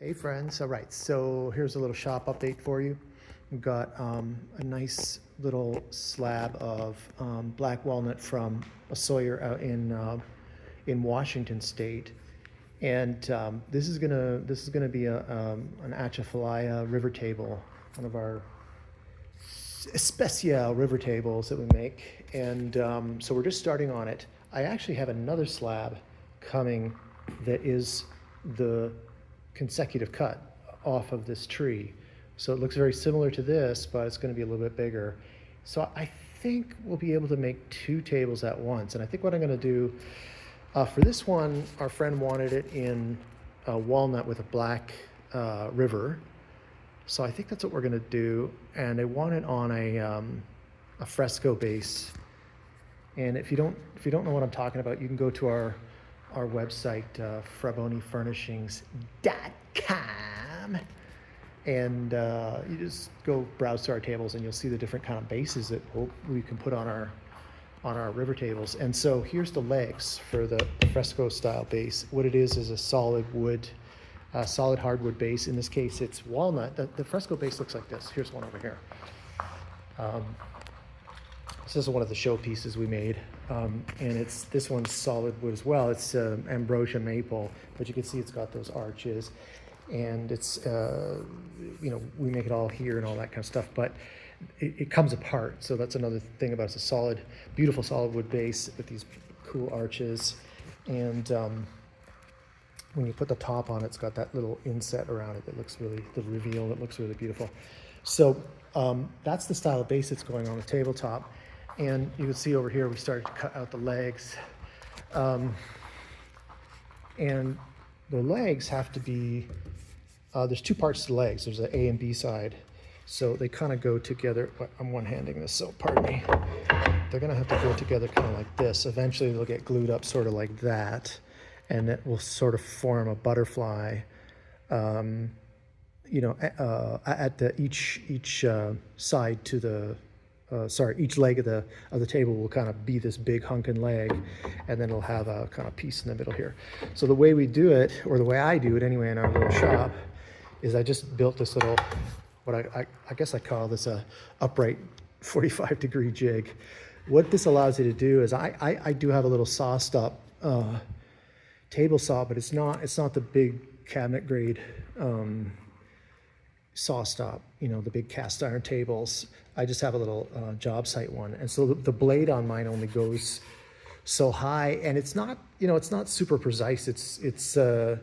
Hey friends, all right, so here's a little shop update for you. We've got a nice little slab of black walnut from a sawyer out in Washington State, and this is gonna be an Atchafalaya river table, one of our special river tables that we make, and so we're just starting on it. I actually have another slab coming that is the consecutive cut off of this tree. So it looks very similar to this, but it's going to be a little bit bigger. So I think we'll be able to make two tables at once. And I think what I'm going to do for this one, our friend wanted it in walnut with a black river. So I think that's what we're going to do. And they want it on a Fresco base. And if you don't know what I'm talking about, you can go to our website, frabonifurnishings.com, and you just go browse to our tables and you'll see the different kind of bases that we can put on our river tables. And so here's the legs for the Fresco style base. What it is a solid wood, solid hardwood base. In this case, it's walnut. The Fresco base looks like this. Here's one over here. This is one of the show pieces we made, and this one's solid wood as well. It's ambrosia maple, but you can see it's got those arches, and it's we make it all here and all that kind of stuff. But it comes apart, so that's another thing about it. It's a solid, beautiful solid wood base with these cool arches, and when you put the top on it, it's got that little inset around it that looks really, the reveal that looks really beautiful. So that's the style of base that's going on the tabletop. And you can see over here, we started to cut out the legs. And the legs have to be, there's two parts to the legs. There's the A and B side. So they kind of go together. I'm one-handing this, so pardon me. They're gonna have to go together kind of like this. Eventually they'll get glued up sort of like that. And it will sort of form a butterfly, at each side to the, each leg of the table will kind of be this big hunkin' leg, and then it'll have a kind of piece in the middle here. So the way we do it, or the way I do it anyway in our little shop, is I just built this little, what I guess I call this a upright 45-degree jig. What this allows you to do is I do have a little saw stop table saw, but it's not the big cabinet grade saw stop, the big cast iron tables. I just have a little job site one, and so the blade on mine only goes so high, and it's not super precise. It's a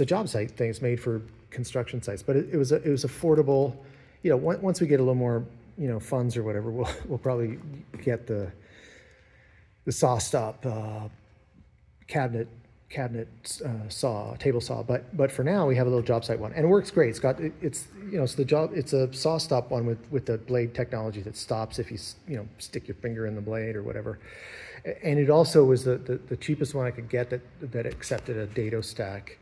job site thing. It's made for construction sites, but it was affordable. Once we get a little more funds or whatever, we'll probably get the saw stop cabinet saw, table saw, but for now we have a little job site one, and it works great. It's a saw stop one with the blade technology that stops if you stick your finger in the blade or whatever. And it also was the cheapest one I could get that accepted a dado stack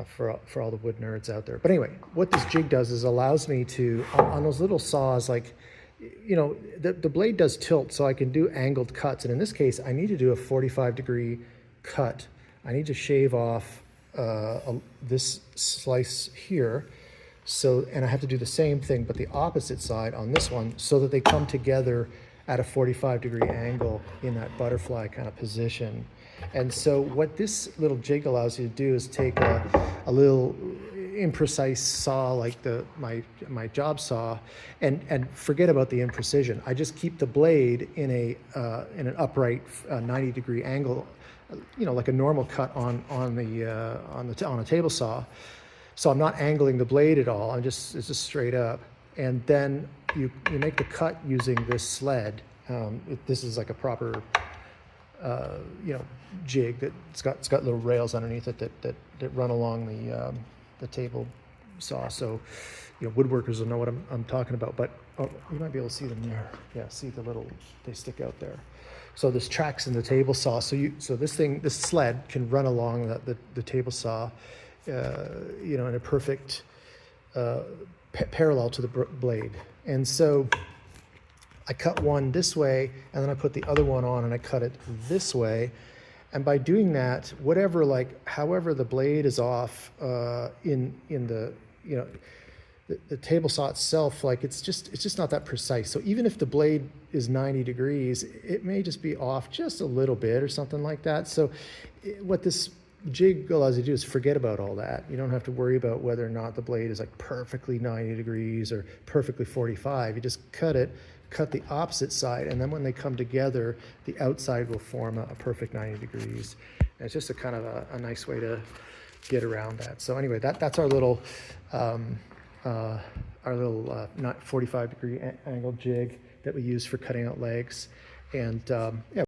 for all the wood nerds out there. But anyway, what this jig does is allows me to, on those little saws, like the blade does tilt, so I can do angled cuts, and in this case I need to do a 45-degree cut. I need to shave off this slice here, and I have to do the same thing, but the opposite side on this one, so that they come together at a 45-degree angle in that butterfly kind of position. And so what this little jig allows you to do is take a little imprecise saw like my job saw, and forget about the imprecision. I just keep the blade in an upright 90-degree angle, like a normal cut on a table saw. So I'm not angling the blade at all. it's just straight up. And then you make the cut using this sled. This is like a proper jig that it's got little rails underneath it that run along the table saw. So woodworkers will know what I'm talking about. But you might be able to see them there. Yeah, see they stick out there. So there's tracks in the table saw. So this sled can run along the table saw, in a perfect parallel to the blade. And so I cut one this way, and then I put the other one on, and I cut it this way, And by doing that, whatever, like, however the blade is off in the, you know, the table saw itself, like it's just not that precise. So even if the blade is 90 degrees, it may just be off just a little bit or something like that. So what this jig allows you to do is forget about all that. You don't have to worry about whether or not the blade is like perfectly 90 degrees or perfectly 45. You just cut the opposite side, and then when they come together, the outside will form a perfect 90 degrees. And it's just a kind of a nice way to get around that. So anyway, that's our little 45 degree angle jig that we use for cutting out legs. And yeah.